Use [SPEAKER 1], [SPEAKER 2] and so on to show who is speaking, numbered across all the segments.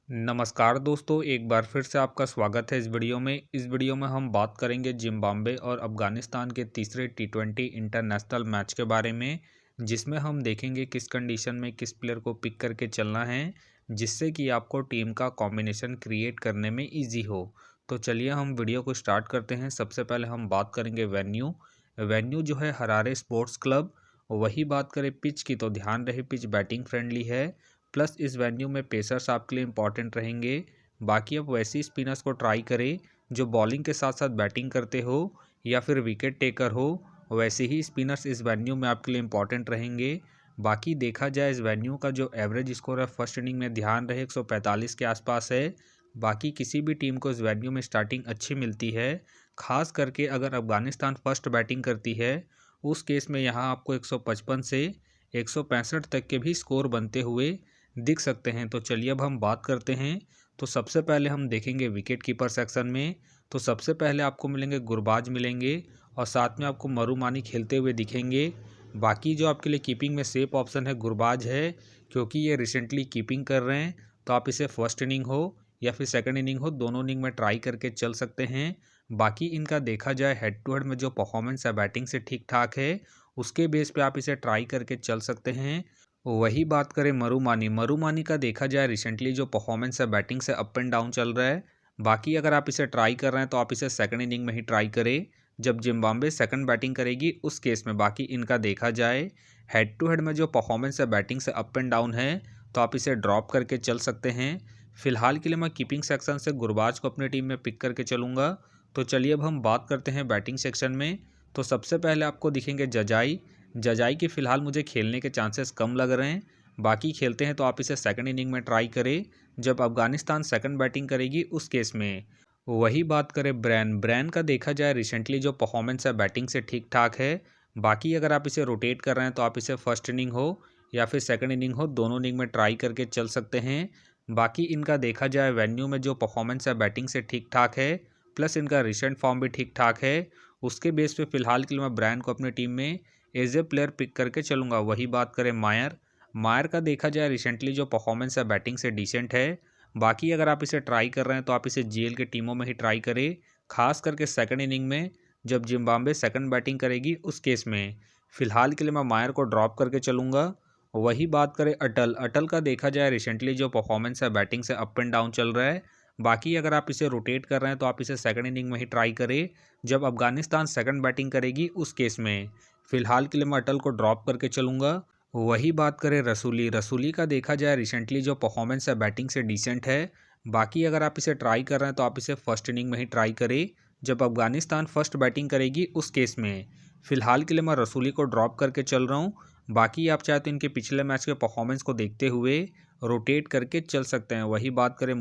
[SPEAKER 1] नमस्कार दोस्तों, एक बार फिर से आपका स्वागत है इस वीडियो में। इस वीडियो में हम बात करेंगे जिम्बाब्वे और अफगानिस्तान के तीसरे टी20 इंटरनेशनल मैच के बारे में, जिसमें हम देखेंगे किस कंडीशन में किस प्लेयर को पिक करके चलना है, जिससे कि आपको टीम का कॉम्बिनेशन क्रिएट करने में इजी हो। तो चलिए हम वीडियो को स्टार्ट करते हैं। सबसे पहले हम बात करेंगे वेन्यू। वेन्यू जो है हरारे स्पोर्ट्स क्लब। वही बात करें पिच की, तो ध्यान रहे पिच बैटिंग फ्रेंडली है, प्लस इस वेन्यू में पेसर्स आपके लिए इंपॉर्टेंट रहेंगे। बाकी आप वैसे स्पिनर्स को ट्राई करें जो बॉलिंग के साथ साथ बैटिंग करते हो या फिर विकेट टेकर हो। वैसे ही स्पिनर्स इस वेन्यू में आपके लिए इंपॉर्टेंट रहेंगे। बाकी देखा जाए इस वेन्यू का जो एवरेज स्कोर है फर्स्ट इनिंग में ध्यान रहे 145 के आसपास है। बाकी किसी भी टीम को इस वेन्यू में स्टार्टिंग अच्छी मिलती है, खास करके अगर अफगानिस्तान फर्स्ट बैटिंग करती है उस केस में यहाँ आपको 155 से 165 तक के भी स्कोर बनते हुए दिख सकते हैं। तो चलिए अब हम बात करते हैं। तो सबसे पहले हम देखेंगे विकेट कीपर सेक्शन में। तो सबसे पहले आपको मिलेंगे गुरबाज मिलेंगे और साथ में आपको मरुमानी खेलते हुए दिखेंगे। बाकी जो आपके लिए कीपिंग में सेफ ऑप्शन है गुरबाज है, क्योंकि ये रिसेंटली कीपिंग कर रहे हैं। तो आप इसे फर्स्ट इनिंग हो या फिर सेकंड इनिंग हो, दोनों इनिंग में ट्राई करके चल सकते हैं। बाकी इनका देखा जाए हेड टू हेड में जो परफॉर्मेंस है बैटिंग से ठीक ठाक है, उसके बेस पे आप इसे ट्राई करके चल सकते हैं। वही बात करें मरुमानी का देखा जाए रिसेंटली जो परफॉर्मेंस है बैटिंग से अप एंड डाउन चल रहा है। बाकी अगर आप इसे ट्राई कर रहे हैं तो आप इसे सेकंड इनिंग में ही ट्राई करें जब जिम्बाब्वे सेकंड बैटिंग करेगी उस केस में। बाकी इनका देखा जाए हेड टू हेड में जो परफॉर्मेंस है बैटिंग से अप एंड डाउन है, तो आप इसे ड्रॉप करके चल सकते हैं। फिलहाल के लिए मैं कीपिंग सेक्शन से गुरबाज को अपनी टीम में पिक करके चलूँगा। तो चलिए अब हम बात करते हैं बैटिंग सेक्शन में। तो सबसे पहले आपको दिखेंगे जजाई। जजाई के फ़िलहाल मुझे खेलने के चांसेस कम लग रहे हैं। बाकी खेलते हैं तो आप इसे सेकंड इनिंग में ट्राई करें जब अफगानिस्तान सेकंड बैटिंग करेगी उस केस में। वही बात करें ब्रैन का देखा जाए रिसेंटली जो परफॉर्मेंस है बैटिंग से ठीक ठाक है। बाकी अगर आप इसे रोटेट कर रहे हैं तो आप इसे फर्स्ट इनिंग हो या फिर सेकंड इनिंग हो, दोनों इनिंग में ट्राई करके चल सकते हैं। बाकी इनका देखा जाए वेन्यू में जो परफॉर्मेंस है बैटिंग से ठीक ठाक है, प्लस इनका रिसेंट फॉर्म भी ठीक ठाक है। उसके बेस पे फिलहाल के लिए मैं ब्रैन को अपनी टीम में एज ए प्लेयर पिक करके चलूँगा। वही बात करें मायर का देखा जाए रिसेंटली जो परफॉर्मेंस है बैटिंग से डिसेंट है। बाकी अगर आप इसे ट्राई कर रहे हैं तो आप इसे जीएल के टीमों में ही ट्राई करें, खास करके सेकंड इनिंग में जब जिम्बाब्वे सेकंड बैटिंग करेगी उस केस में। फिलहाल के लिए मैं मायर को ड्रॉप करके चलूँगा। वही बात करें अटल का देखा जाए रिसेंटली जो परफॉर्मेंस है बैटिंग से अप एंड डाउन चल रहा है। बाकी अगर आप इसे रोटेट कर रहे हैं तो आप इसे सेकंड इनिंग में ही ट्राई करें जब अफगानिस्तान सेकंड बैटिंग करेगी उस केस में। फिलहाल के लिए मैं अटल को ड्रॉप करके चलूँगा। वही बात करें रसूली का देखा जाए रिसेंटली जो परफॉर्मेंस है बैटिंग से डिसेंट है। बाकी अगर आप इसे ट्राई कर रहे हैं तो आप इसे फर्स्ट इनिंग में ही ट्राई करें जब अफगानिस्तान फर्स्ट बैटिंग करेगी उस केस में। फिलहाल के लिए मैं रसूली को ड्रॉप करके चल रहा हूँ। बाकी आप चाहे तो इनके पिछले मैच के परफॉर्मेंस को देखते हुए रोटेट करके चल सकते हैं। वही बात करें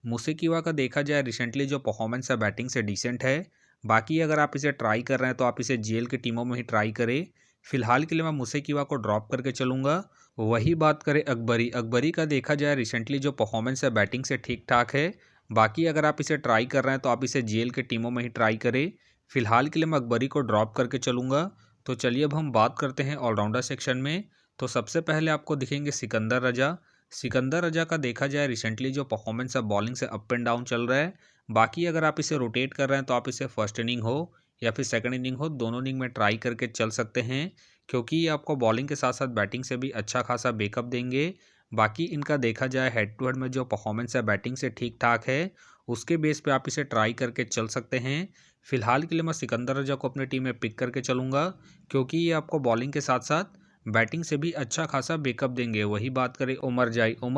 [SPEAKER 1] मुसेकीवा का देखा जाए रिसेंटली जो परफॉर्मेंस है बैटिंग से डिसेंट है। बाकी अगर आप इसे ट्राई कर रहे हैं तो आप इसे जीएल की टीमों में ही ट्राई करें। फिलहाल के लिए मैं मुसेकीवा को ड्रॉप करके चलूँगा। वही बात करें अकबरी का देखा जाए रिसेंटली जो परफॉर्मेंस है बैटिंग से ठीक ठाक है। बाकी अगर आप इसे ट्राई कर रहे हैं तो आप इसे जीएल के टीमों में ही ट्राई करें। फिलहाल के लिए मैं अकबरी को ड्रॉप करके चलूँगा। तो चलिए अब हम बात करते हैं ऑलराउंडर सेक्शन में। तो सबसे पहले आपको दिखेंगे सिकंदर रजा का देखा जाए रिसेंटली जो परफॉर्मेंस है बॉलिंग से अप एंड डाउन चल रहा है। बाकी अगर आप इसे रोटेट कर रहे हैं तो आप इसे फर्स्ट इनिंग हो या फिर सेकंड इनिंग हो, दोनों इनिंग में ट्राई करके चल सकते हैं, क्योंकि ये आपको बॉलिंग के साथ साथ बैटिंग से भी अच्छा खासा बैकअप देंगे। बाकी इनका देखा जाए हेड टू हेड में जो परफॉर्मेंस है बैटिंग से ठीक ठाक है, उसके बेस पे आप इसे ट्राई करके चल सकते हैं। फिलहाल के लिए मैं सिकंदर रजा को अपनी टीम में पिक करके चलूँगा, क्योंकि ये आपको बॉलिंग के साथ साथ बैटिंग से भी अच्छा खासा बैकअप देंगे। वही बात करें उमर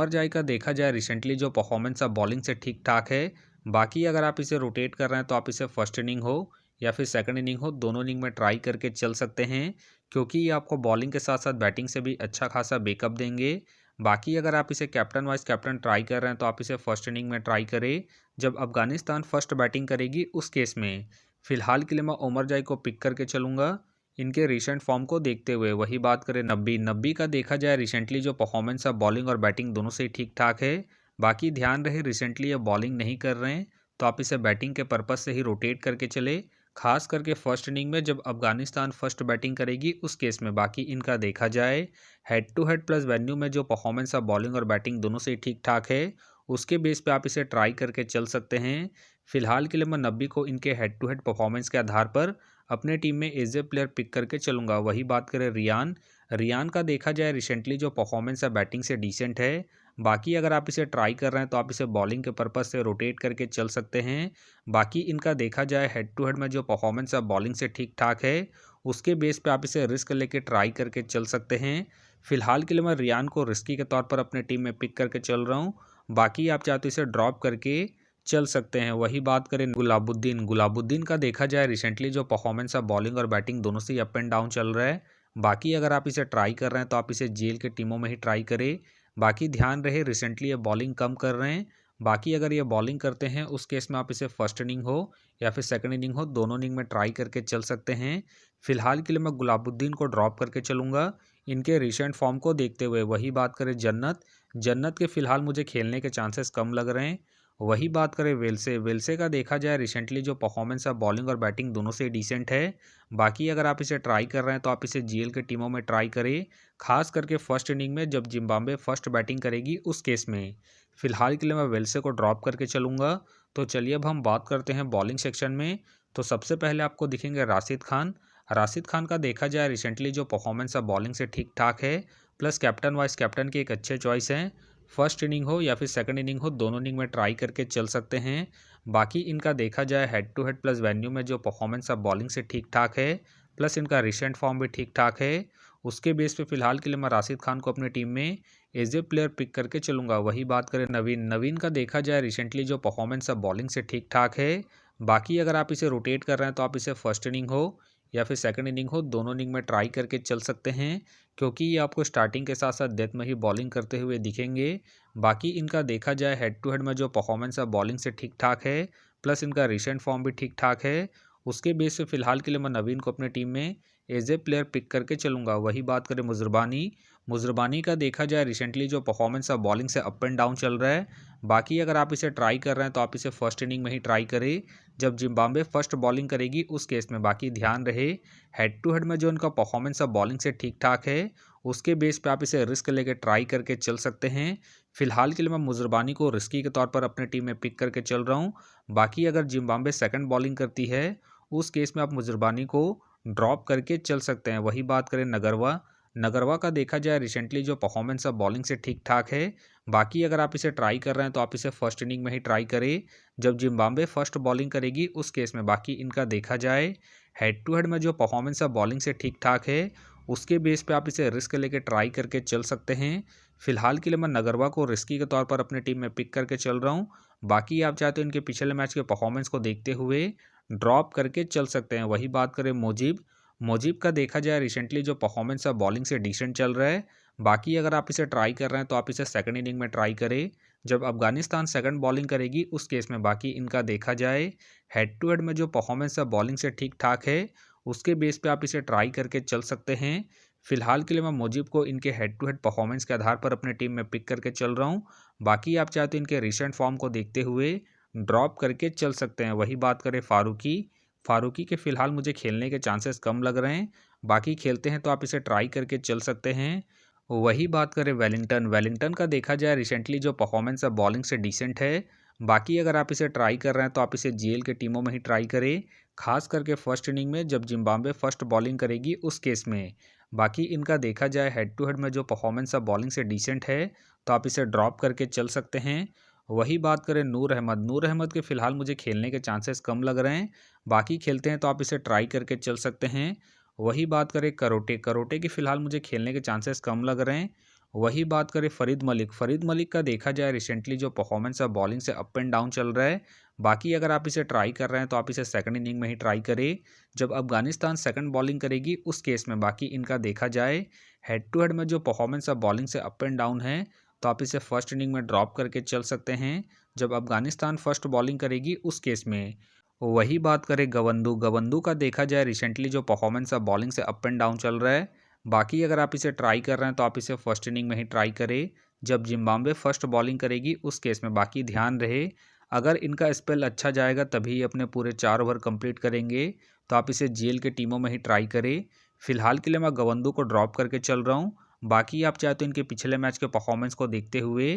[SPEAKER 1] जाई का देखा जाए रिसेंटली जो परफॉर्मेंस है बॉलिंग से ठीक ठाक है। बाकी अगर आप इसे रोटेट कर रहे हैं तो आप इसे फर्स्ट इनिंग हो या फिर सेकंड इनिंग हो, दोनों इनिंग में ट्राई करके चल सकते हैं, क्योंकि ये आपको बॉलिंग के साथ साथ बैटिंग से भी अच्छा खासा बैकअप देंगे। बाकी अगर आप इसे कैप्टन वाइस कैप्टन ट्राई कर रहे हैं तो आप इसे फर्स्ट इनिंग में ट्राई करें जब अफगानिस्तान फर्स्ट बैटिंग करेगी उस केस में। फिलहाल के लिए मैं उमर जाई को पिक करके चलूँगा इनके रिसेंट फॉर्म को देखते हुए। वही बात करें नब्बी का देखा जाए रिसेंटली जो परफॉर्मेंस है बॉलिंग और बैटिंग दोनों से ही ठीक ठाक है। बाकी ध्यान रहे रिसेंटली ये बॉलिंग नहीं कर रहे हैं, तो आप इसे बैटिंग के पर्पज से ही रोटेट करके चले, खास करके फर्स्ट इनिंग में जब अफगानिस्तान फर्स्ट बैटिंग करेगी उस केस में। बाकी इनका देखा जाए head to head plus venue में जो परफॉर्मेंस है बॉलिंग और बैटिंग दोनों से ही ठीक ठाक है, उसके बेस पे आप इसे ट्राई करके चल सकते हैं। फिलहाल के लिए मैं नब्बी को इनके हेड टू हेड परफॉर्मेंस के आधार पर अपने टीम में एज ए प्लेयर पिक करके चलूँगा। वही बात करें रियान, रियान का देखा जाए रिसेंटली जो परफॉर्मेंस है बैटिंग से डिसेंट है। बाकी अगर आप इसे ट्राई कर रहे हैं तो आप इसे बॉलिंग के पर्पज़ से रोटेट करके चल सकते हैं। बाकी इनका देखा जाए हेड टू हेड में जो परफॉर्मेंस है बॉलिंग से ठीक ठाक है, उसके बेस पे आप इसे रिस्क लेके ट्राई करके चल सकते हैं। फिलहाल के लिए मैं रियान को रिस्की के तौर पर अपने टीम में पिक करके चल रहा हूँ। बाकी आप चाहे तो इसे ड्रॉप करके चल सकते हैं। वही बात करें गुलाबुद्दीन, गुलाबुद्दीन का देखा जाए रिसेंटली जो परफॉर्मेंस है बॉलिंग और बैटिंग दोनों से ही अप एंड डाउन चल रहा है। बाकी अगर आप इसे ट्राई कर रहे हैं तो आप इसे जेल के टीमों में ही ट्राई करें। बाकी ध्यान रहे रिसेंटली ये बॉलिंग कम कर रहे हैं। बाकी अगर ये बॉलिंग करते हैं उस केस में आप इसे फर्स्ट इनिंग हो या फिर सेकंड इनिंग हो, दोनों इनिंग में ट्राई करके चल सकते हैं। फिलहाल के लिए मैं गुलाबुद्दीन को ड्रॉप करके चलूँगा इनके रिसेंट फॉर्म को देखते हुए। वही बात करें जन्नत, जन्नत के फिलहाल मुझे खेलने के चांसेस कम लग रहे हैं। वही बात करें वेल्से, वेल्से का देखा जाए रिसेंटली जो परफॉर्मेंस है बॉलिंग और बैटिंग दोनों से डिसेंट है। बाकी अगर आप इसे ट्राई कर रहे हैं तो आप इसे जीएल के टीमों में ट्राई करें, खास करके फर्स्ट इनिंग में जब जिम्बाब्वे फर्स्ट बैटिंग करेगी उस केस में। फिलहाल के लिए मैं वेल्से को ड्रॉप करके चलूँगा। तो चलिए अब हम बात करते हैं बॉलिंग सेक्शन में। तो सबसे पहले आपको दिखेंगे राशिद खान। राशिद खान का देखा जाए रिसेंटली जो परफॉर्मेंस है बॉलिंग से ठीक ठाक है, प्लस कैप्टन वाइस कैप्टन की एक अच्छे चॉइस हैं। फर्स्ट इनिंग हो या फिर सेकंड इनिंग हो, दोनों इनिंग में ट्राई करके चल सकते हैं। बाकी इनका देखा जाए head to head plus venue में जो परफॉर्मेंस है बॉलिंग से ठीक ठाक है, प्लस इनका रिसेंट फॉर्म भी ठीक ठाक है। उसके बेस पे फिलहाल के लिए मैं राशिद खान को अपनी टीम में एज ए प्लेयर पिक करके चलूँगा। वही बात करें नवीन, नवीन का देखा जाए रिसेंटली जो परफॉर्मेंस है बॉलिंग से ठीक ठाक है। बाकी अगर आप इसे रोटेट कर रहे हैं तो आप इसे फर्स्ट इनिंग हो या फिर सेकंड इनिंग हो, दोनों इनिंग में ट्राई करके चल सकते हैं, क्योंकि ये आपको स्टार्टिंग के साथ साथ डेथ में ही बॉलिंग करते हुए दिखेंगे। बाकी इनका देखा जाए हेड टू हेड में जो परफॉर्मेंस है बॉलिंग से ठीक ठाक है, प्लस इनका रिसेंट फॉर्म भी ठीक ठाक है। उसके बेस पे फिलहाल के लिए मैं नवीन को अपनी टीम में एज ए प्लेयर पिक करके चलूँगा। वही बात करें मुजरबानी, मुजरबानी का देखा जाए रिसेंटली जो परफॉर्मेंस है बॉलिंग से अप एंड डाउन चल रहा है। बाकी अगर आप इसे ट्राई कर रहे हैं तो आप इसे फर्स्ट इनिंग में ही ट्राई करें जब जिम्बाब्वे फर्स्ट बॉलिंग करेगी उस केस में। बाकी ध्यान रहे हेड टू हेड में जो इनका परफॉर्मेंस है बॉलिंग से ठीक ठाक है, उसके बेस पे आप इसे रिस्क लेके ट्राई करके चल सकते हैं। फिलहाल के लिए मैं मुजरबानी को रिस्की के तौर पर अपने टीम में पिक करके चल रहा हूँ। बाकी अगर जिम्बाब्वे सेकंड बॉलिंग करती है उस केस में आप मुजरबानी को ड्रॉप करके चल सकते हैं। वही बात करें नगरवा, नगरवा का देखा जाए रिसेंटली जो परफॉर्मेंस है बॉलिंग से ठीक ठाक है। बाकी अगर आप इसे ट्राई कर रहे हैं तो आप इसे फर्स्ट इनिंग में ही ट्राई करें जब जिम्बाब्वे फर्स्ट बॉलिंग करेगी उस केस में। बाकी इनका देखा जाए हेड टू हेड में जो परफॉर्मेंस है बॉलिंग से ठीक ठाक है, उसके बेस पे आप इसे रिस्क लेके ट्राई करके चल सकते हैं। फिलहाल के लिए मैं नगरवा को रिस्की के तौर पर अपने टीम में पिक करके चल रहा हूँ। बाकी आप चाहते हो इनके पिछले मैच के परफॉर्मेंस को देखते हुए ड्रॉप करके चल सकते हैं। वही बात करें मोजीब, मोजीब का देखा जाए रिसेंटली जो परफॉर्मेंस है बॉलिंग से डिसेंट चल रहा है। बाकी अगर आप इसे ट्राई कर रहे हैं तो आप इसे सेकंड इनिंग में ट्राई करें जब अफगानिस्तान सेकंड बॉलिंग करेगी उस केस में। बाकी इनका देखा जाए हेड टू हेड में जो परफॉर्मेंस है बॉलिंग से ठीक ठाक है, उसके बेस पे आप इसे ट्राई करके चल सकते हैं। फिलहाल के लिए मैं मोजीब को इनके हेड टू हेड परफॉर्मेंस के आधार पर अपने टीम में पिक करके चल रहा हूँ। बाकी आप चाहते हो इनके रिसेंट फॉर्म को देखते हुए ड्रॉप करके चल सकते हैं। वही बात करें फारूकी, फारूकी के फिलहाल मुझे खेलने के चांसेस कम लग रहे हैं। बाकी खेलते हैं तो आप इसे ट्राई करके चल सकते हैं। वही बात करें वेलिंगटन, वेलिंगटन का देखा जाए रिसेंटली जो परफॉर्मेंस है बॉलिंग से डिसेंट है। बाकी अगर आप इसे ट्राई कर रहे हैं तो आप इसे जीएल के टीमों में ही ट्राई करें, खास करके फर्स्ट इनिंग में जब जिम्बाब्वे फर्स्ट बॉलिंग करेगी उस केस में। बाकी इनका देखा जाए हेड टू हेड में जो परफॉर्मेंस है बॉलिंग से डिसेंट है, तो आप इसे ड्रॉप करके चल सकते हैं। वही बात करें नूर अहमद, नूर अहमद के फिलहाल मुझे खेलने के चांसेस कम लग रहे हैं। बाकी खेलते हैं तो आप इसे ट्राई करके चल सकते हैं। वही बात करें करोटे, करोटे की फ़िलहाल मुझे खेलने के चांसेस कम लग रहे हैं। वही बात करें फ़रीद मलिक, फ़रीद मलिक का देखा जाए रिसेंटली जो परफॉर्मेंस है बॉलिंग से अप एंड डाउन चल रहा है। बाकी अगर आप इसे ट्राई कर रहे हैं तो आप इसे सेकंड इनिंग में ही ट्राई करें जब अफगानिस्तान सेकंड बॉलिंग करेगी उस केस में। बाकी इनका देखा जाए हेड टू हेड में जो परफॉर्मेंस है बॉलिंग से अप एंड डाउन है, तो आप इसे फर्स्ट इनिंग में ड्रॉप करके चल सकते हैं जब अफगानिस्तान फर्स्ट बॉलिंग करेगी उस केस में। वही बात करें गवंदू, गवंदू का देखा जाए रिसेंटली जो परफॉर्मेंस है बॉलिंग से अप एंड डाउन चल रहा है। बाकी अगर आप इसे ट्राई कर रहे हैं तो आप इसे फर्स्ट इनिंग में ही ट्राई करें जब जिम्बाब्वे फर्स्ट बॉलिंग करेगी उस केस में। बाकी ध्यान रहे अगर इनका स्पेल अच्छा जाएगा तभी ये अपने पूरे 4 ओवर कंप्लीट करेंगे, तो आप इसे जीएल के टीमों में ही ट्राई करें। फिलहाल के लिए मैं गवंदू को ड्रॉप करके चल रहा हूँ। बाकी आप चाहे तो इनके पिछले मैच के परफॉर्मेंस को देखते हुए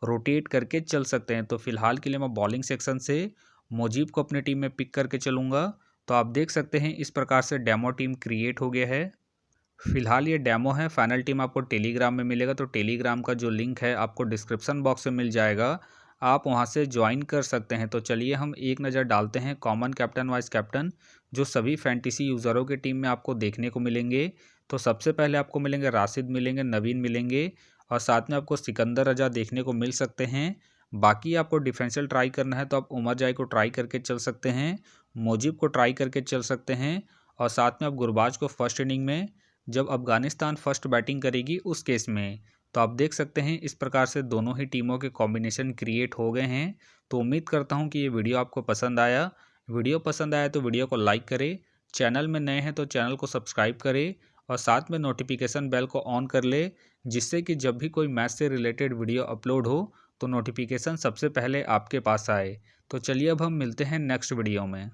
[SPEAKER 1] रोटेट करके चल सकते हैं। तो फिलहाल के लिए मैं बॉलिंग सेक्शन से मुजीब को अपनी टीम में पिक करके चलूँगा। तो आप देख सकते हैं इस प्रकार से डेमो टीम क्रिएट हो गया है। फिलहाल ये डेमो है, फाइनल टीम आपको टेलीग्राम में मिलेगा। तो टेलीग्राम का जो लिंक है आपको डिस्क्रिप्शन बॉक्स में मिल जाएगा, आप वहां से ज्वाइन कर सकते हैं। तो चलिए हम एक नज़र डालते हैं कॉमन कैप्टन वाइस कैप्टन जो सभी फैंटेसी यूज़रों की टीम में आपको देखने को मिलेंगे। तो सबसे पहले आपको मिलेंगे राशिद मिलेंगे, नवीन मिलेंगे और साथ में आपको सिकंदर रजा देखने को मिल सकते हैं। बाकी आपको डिफरेंशियल ट्राई करना है तो आप उमर जाई को ट्राई करके चल सकते हैं, मुजीब को ट्राई करके चल सकते हैं और साथ में आप गुरबाज को फर्स्ट इनिंग में जब अफगानिस्तान फर्स्ट बैटिंग करेगी उस केस में। तो आप देख सकते हैं इस प्रकार से दोनों ही टीमों के कॉम्बिनेशन क्रिएट हो गए हैं। तो उम्मीद करता हूं कि ये वीडियो आपको पसंद आया। वीडियो पसंद आया तो वीडियो को लाइक करें, चैनल में नए हैं तो चैनल को सब्सक्राइब करें और साथ में नोटिफिकेशन बेल को ऑन कर ले, जिससे कि जब भी कोई मैच से रिलेटेड वीडियो अपलोड हो तो नोटिफिकेशन सबसे पहले आपके पास आए। तो चलिए अब हम मिलते हैं नेक्स्ट वीडियो में।